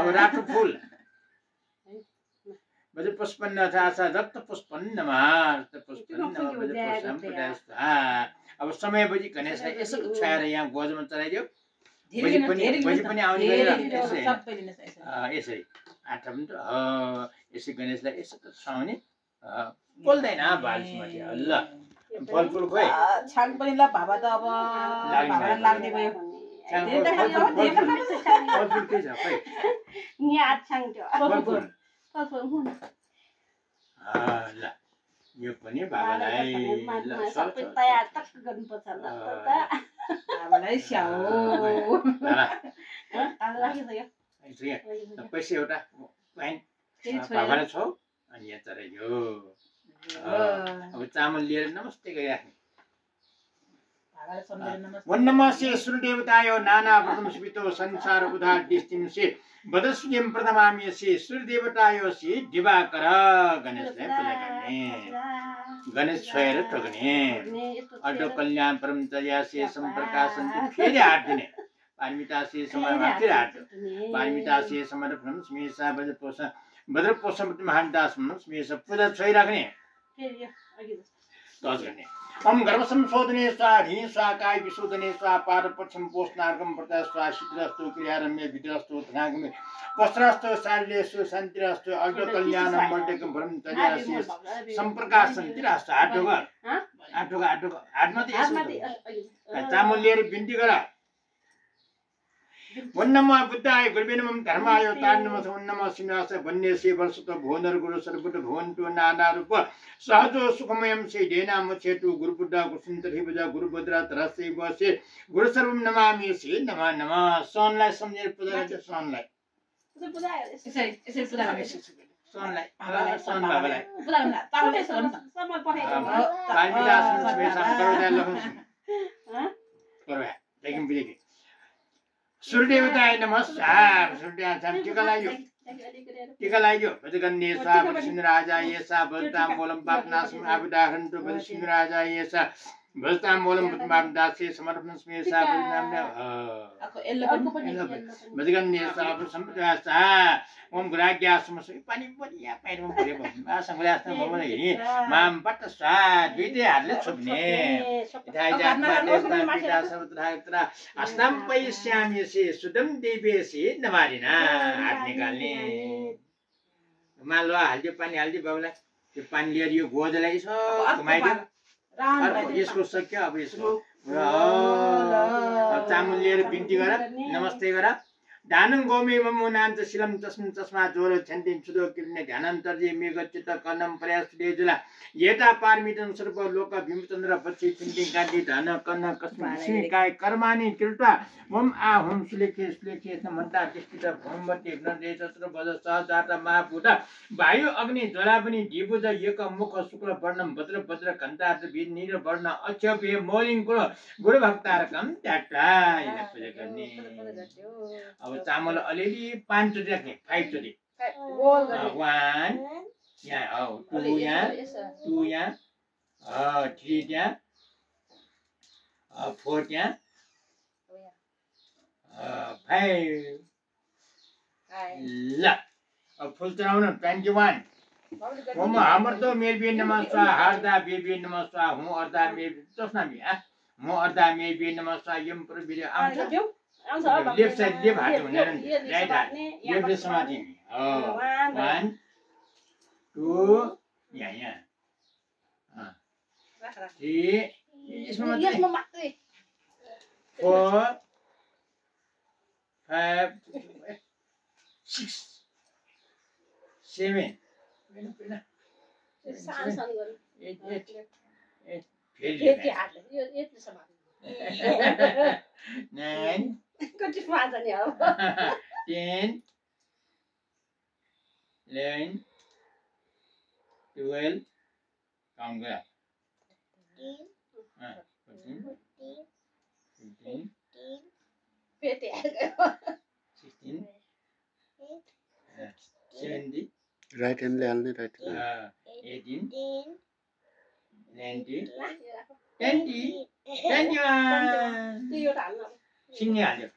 अब रातो फुल बजे पुष्पन्न आशा रक्त पुष्पन्न मार्त पुष्पन्न अब समय बजी गणेशलाई यसो छाएर यहाँ गोजमा चलाइदियो बजी पनि आउने गरेर यसरी आठ पनि त यसै गणेशलाई यसो त सुहाउने बोल्दैन बालिसमाथि ल फलफुल खोइ छाङ पनि ल भाबा त अब लाग्ने भयो फलफुल के छ खोइ ल यो पनि बाबालाई सबै तयार टक्क गर्नुपर्छ ल बाबालाई स्याउ पैसा एउटा बाबालाई छौ अनि यहाँ चराइयो अब चामल लिएर नमस्ते गरिराख्ने वन्नमस्य सूर्यदेवतायो नाना व्रतमस्मितो संसार उधार दिस्तिंसे बदस्यम प्रथमाम्यसे सूर्यदेवतायो से दिवाकर गणेशलाई पूजा गर्ने गणेश छोएर ठोक्ने अड्डो कल्याण परमचर्या से सम्प्रकाशन फेरि हाट्दिने पारमिता से समयमा फेरि हाट्यो पारमिता से समर्पणम स्मेषा भद्रपोषम महादास स्मेष पूजा छोइराख्ने गर्ने ओम गर्भसम शोधने स्वा हि स्वा काय विशोधने स्वा पादपक्षम पोषणार्कम प्रत्या स्वा शीतलस्तु क्रियारम्य विद्रस्तु धनागमे वस्त्रस्तु शारीरेषु शान्तिरस्तु अर्घ कल्याणम मल्टेकम ब्रह्मचर्यासि सम्प्रकाशन तिरास्तु हातमा चामल लिएर बिन्ती गर वन्नमा बुद्धाय गुरुवे नमः धर्माय तान्नम वन्नमा सिंहास वन्यसे वर्षत भुवनर गुरु सर्वत भुवन्तु नाना रूप सहजो सुखमयम से देना मछेतु गुरु बुद्धा कुसुन्तरि पूजा गुरु भद्रा तरसे बसे गुरु सर्वम नमामि से नमः नमः सनलाई सम्झेर पूजा गर्छ सनलाई पूजा यसरी पूजा गर्ने सनलाई सन बाबालाई पूजा गर्न तालले सन समय पठाइदिनु कालिदास स्पेशल गरौदा लखन गरौया लेकिन बिलेकी सूर्यदेवताय नमस्कार सूर्यदेवता टीका लाग्यो भजगन्ने स्वा सिंहराजा येसा भजताम मूलम पापनाशम आविदाहरन्तु भज सिंहराजा येसा भजताम मूलम पापदासे समर्पण स्मेषा भजगन्ने स्वा सम्प्रदासा ओम गुराज्ञा समस्या पानी पनि यहाँ पाइरमा परे बस्नु आसंगले भवन हिँडी माम पट्ट स्वा दुईटै हातले छोप्ने अस्ताम पैश्याम्यसे सुदम देवेसे नमारिना हात निकाल्ने मालवा हाल्दियो पानी हाल्दियो बाबुलाई त्यो पानी लिएर यो गोजलाई यसो घुमाइदियो यसको सक्यो अब यसको चामल लिएर बिन्ती गर नमस्ते गर दानं गोमे ममुनान्त शिलम तस्मिन तस्मा जोर छन्तिन सुदो किर्ने ध्यानान्तर्य मेघचित कर्णम प्रयास देजुला येता पारमितन सर्व लोक भीमचन्द्र पक्षी चिन्तिन कान्ति धन कर्ण कस्मिन सिकाय कर्मानि कृत्वा मम आ हुम सुलेखे सुलेखे समन्ता तिष्ठित भूमवती नदे चत्र बज सहजात महाभूत वायु अग्नि ज्वाला पनि दिवज एक मुख शुक्ल वर्णम भद्र भद्र घण्टार्थ वीर नील वर्ण अक्षय मौलिङ गुरु भक्तारकम त्याटा यसलाई पूजा गर्ने अब चामल अलिअलि 5 चोटि राख्ने 5 चोटि 1 यहाँ हो 2 यहाँ 2 यहाँ 3 त्यहाँ 4 त्यहाँ 5 ल अब फुल चढाउन 21 ओम अमृतो मेबी नमः स्वा हार्दा बेबी नमः स्वा हूँ अर्धा मेबी चोस्ना मी म अर्धा मेबी नमः स्वा यम प्रविर आउँछ लेफ्ट साइड लेफ्ट हात हुँदैन राइट हात लेफ्ट समाति 1 2 यहाँ 3 यसमा मात्रै 4 5 6 7 9 कति फाजा नि हो 10 11 12 काउन्ट गर 14 15 16 17 राइट ह्यान्डले हाल्ने राइट 18 19 20 21 सिङ्गे हाल्यो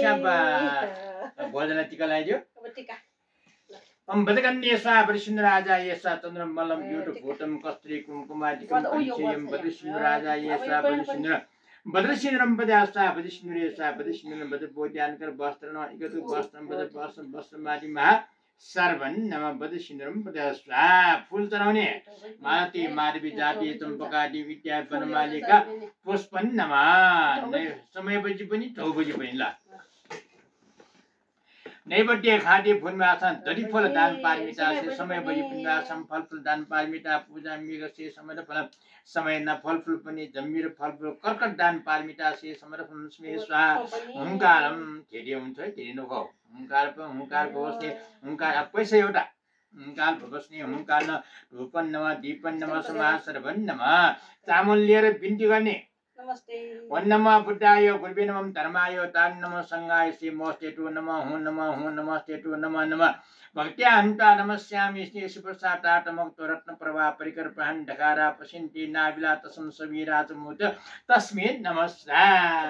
स्याबास भोजनलाई टिका लगाइदियो अब टिका बदकन्ये स्वाहा वरिसिन्धराजा येसा चन्द्रमल्लम युटभूतम कस्त्री कुमकुमादिकम परिचयम वदृसिन्धराजा येसा वरिसिन्धर वदृसिन्धरम पदास्ता वदृसिन्धरे सा वदृसिन्धरम वद बोध्यानकर वस्त्रन इगतु वस्त्रम वद वस्त्रम वस्त्रमादि महा सर्वन नम वदृसिन्धरम पदास्ता फूल चढाउने मालती माधवी जाति चम्पकादि विद्या वनमालिका पुष्पन नमा समय बजी पनि 9 बजी पनि ल नैवेद्य खाद्य फुलमासन दरिफल दान पारमिता से समय बजी पिण्डासम फलफुल दान पारमिता पूजा मृग से समर फल समय न फलफुल पनि जम्मीर फलफुल कर्कट दान पारमिता से समर फल स्मे स्वाहा हुंकारम धेरै हुन्छ धेरै नखाऊ हुंकार बस्ने हुंकार पैसा एउटा हुंकार बस्ने हुंकार न रूपन नमा दीपन नमा समाज सर्वन नमा चामल लिएर बिन्ती गर्ने नमस्ते वन्नमा बुद्धाय गुरुवे नमः धर्माय तान नमः संगाय श्री मोस्तेतु नमः हूं नमस्तेतु नमः नमः भक्त्या हन्ता नमस्यामि श्री सुप्रसादात्मक रत्न प्रभा परिकर प्रहन ढकारा पसिन्ति नाबिला तसम सवीराज मुत तस्मै नमस्कार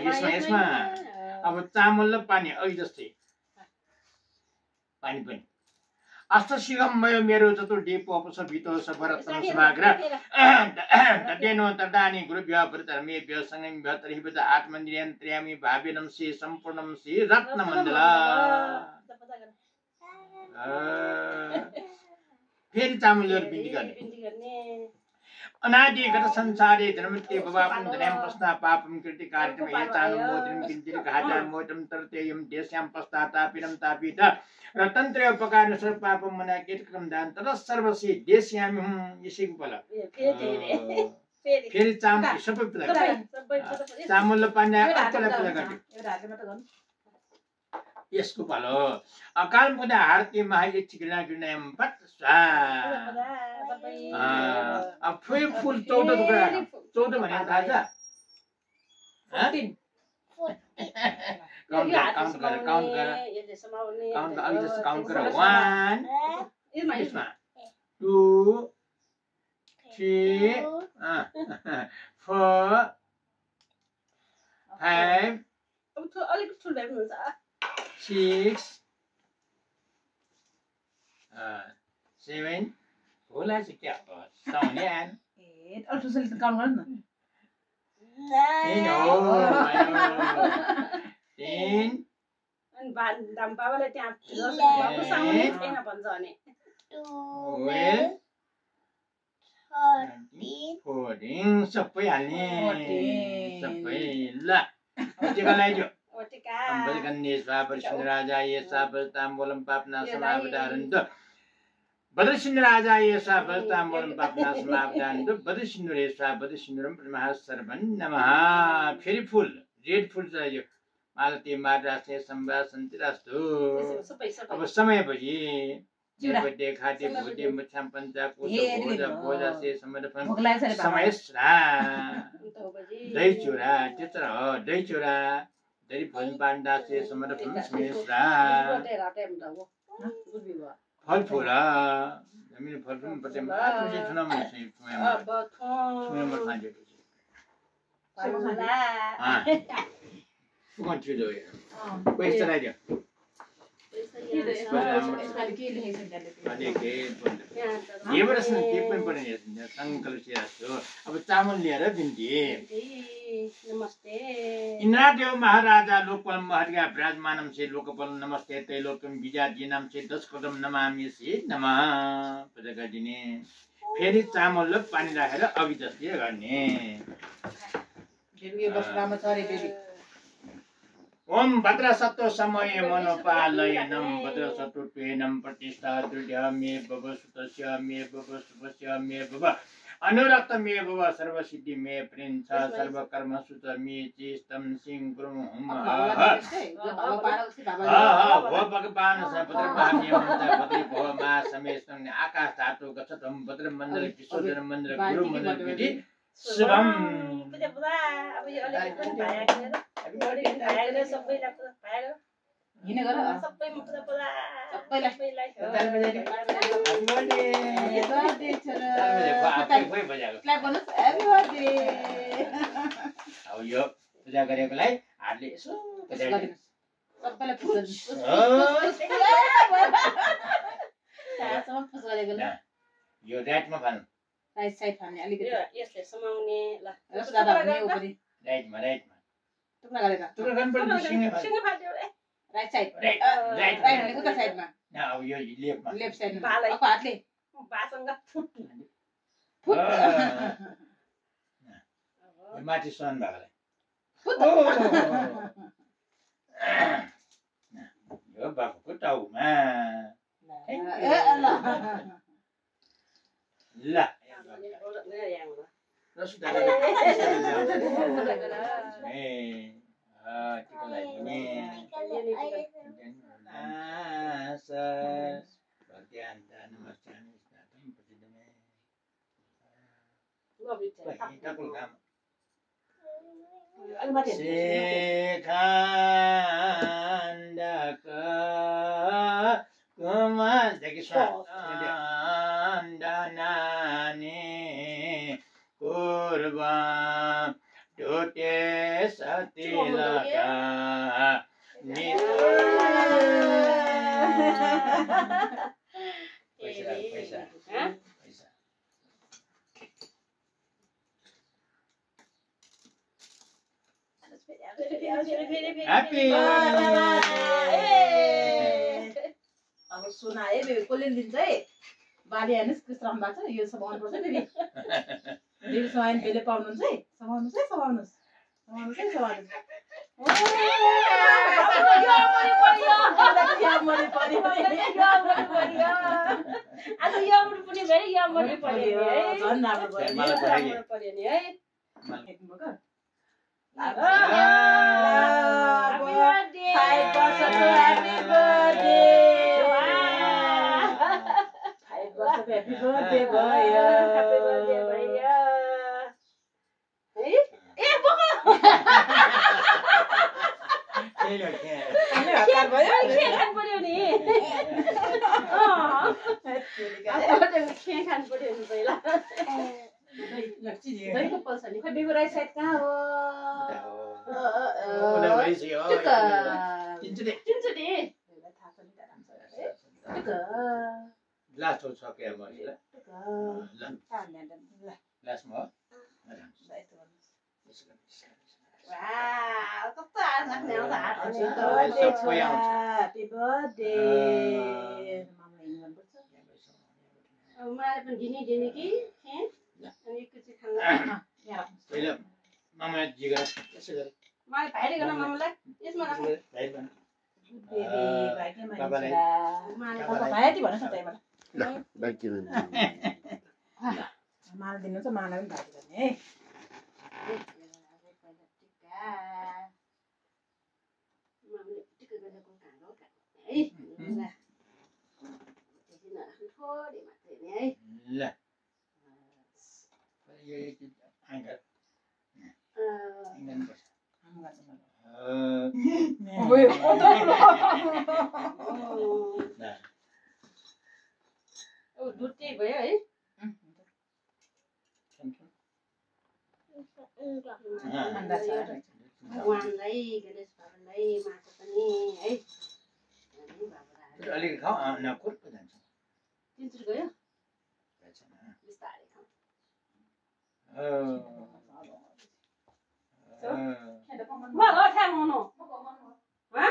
यसमा अब चामल र पानी अघि जस्तै पानी पनि अष्टशिवम मेरो चतुर्दी पोपस भितो सभरत्न समाग्र तदेनो तदानि गुरुभ्य प्रतर्मेभ्य संगमेभ्य तर्हिभ्य आत्मनियन्त्र्यामि भावेनं श्री सम्पूर्णं श्री रत्नमण्डल फेरि चामल लिएर बिन्ती गर्ने अनादिगत संसारे धर्मते भवापं धनम प्रश्ना पापं कृति कार्यम यतानं मोदिनं बिन्तिर घाटां मोदं तरतेयं देश्यां पस्तातापिनं तापित रतन्त्र उपकार सर्व पापं मना केतकं दान तर सर्वसी देश्यां यसैको पल फेरि चामल सबै पूजा चामल र पानी आफैलाई पूजा गर्ने यसको फल हो अकाल मुदा हार्ती महायक्षी गृणायम पट अब फुल 14 टुक्रा 14 भने थाहा छ काउन्ट गर काउन्ट गर 1 यसमा 2 3 4 5 अब त अलिक ठुलो भए पनि हुन्छ 6 7 होला चाहिँ क्या साउने आन 8 अल्ट्रासाउन्ड त काउन्ट गर्नु न 10 अनि दाम बाबाले त्यहाँ बाबु साउने छैन भन्छ भने 14 सबै हाल्ने सबै ल टिका लगाइदियो टिका अम्बलकन्ये स्वाहा वरिसिन्धराजा ये ताम्बूलं पापना समावदारन्त वदृसिन्धराजाय स्वाहा ताम्बूलं पापना समावदारन्त वदृसिन्धुरे स्वाहा वदृसिन्धुरं प्रमः सर्वं नमः फेरि फुल रेड फुल चाहियो मालती माद्रासे संवाद सन्तिरास्तु अब समय बजी नैवेद्य खाद्य भूति मुच्छाम पंचा कोश भोजा से समर्पण समय दही चूरा चित्र हो दही चूरा दही फल पांडा से समर्पण समय फल फूल जमीन फल फूल पते तुझे सुना मैं सही सुना मत खाने हाँ कौन चीज़ हो ये कोई इस तरह दिया ये बरस में केक में पड़े हैं संकल्प से रखो अब चावल लिया रहा बिंदी नमस्ते इंद्रादेव महाराजा लोकपाल महर्या विराजमानम से लोकपाल नमस्ते त्रैलोक्यम विजयादीनाम से 10 कदम नमामि से नमः पजका दिने फेरि चामल र पानी राखेर अघि जस्तै गर्ने देवी बसरामा छरे देवी ओम भद्रसत्व समय मनोपालयनम भद्रसत्वत्वेनम प्रतिष्ठा दृढ्य मे भव सुतस्य मे भव शुभस्य मे भव अनुरक्त मे भव सर्वसिद्धि मे प्रिंस सर्वकर्म सुत मे चेष्टम सिंह गुरुम हुम हा भगवान भद्र भाग्य मंत्र भद्री भव मा समेस्तम आकाश धातु गच्छतम भद्र मंडल विश्वजन मंडल गुरु मंडल विधि शुभम पूजा पूजा अब यो अलिक पनि भाया सबैलाई भाया हिने गर सबै पूजा पूजा सबैलाई अब यो पूजा गरेकोलाई हातले यसो गरिदिनुहोस्। सबैलाई पुस गरिदिनुहोस्। चारसम्म पुस गरेकोले यो राइटमा फाल्नु राइट साइड फाल्ने अलिकति यसले समाउने ल दादा हुने उपरि राइटमा टुक्रा गरेर टुक्रा गर्नु पर्ने सिङ्गै फाल्नु सिङ्गो फाल्यो रे राइट साइड राइट राइट भनेको त साइडमा अब यो लेफ्टमा लेफ्ट साइडमा भालै। अर्को हातले बासँग फुट फुट यो माथि सन भएकोलाई फुट यो बाबुको टाउमा ल टोटे सती लगा पैसा Happy अब सुना है बेबी कसले लिन्छ है बाली हेर्नुहोस् कस्तो राम्रो भएको छ यो समाउनुपर्छ बेबी बेबी समाइन बेले पाउनुहुन्छ है समाउनुहोस् है समाउनुहोस् झन् राम्रो भयो दहीको पल्छ नि खोइ बेबी राइट साइड कहाँ हो लास्ट हो सक्यो लास्टमा पहिला मामा जिगर यसो गरे माला दिनुहुन्छ माला पनि भाइ गर्ने है ल यो आँगा दुध चाहिँ भयो है भगवानलाई गणेश बाबालाई माछा पनि है अलिकति खाऊ नकुर्को जान्छ तिनचुर गयो बिस्तारै खाऊ malo thang mono ha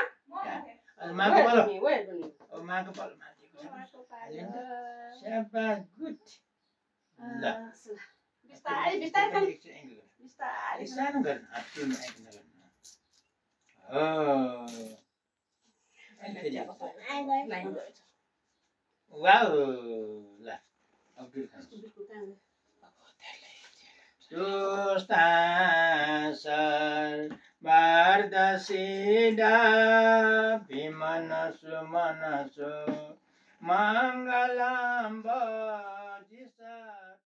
माको पालो ni we ni अब माको पालो स्याबा गुड ल बिस्तारै बिस्तारै खाऊ बिस्तारै सानो गर्नु हातले एङ्गल गर्नु वाउ ल अब दुध खानु Sustasar Bardasida Bimanasu Manasu Mangalamba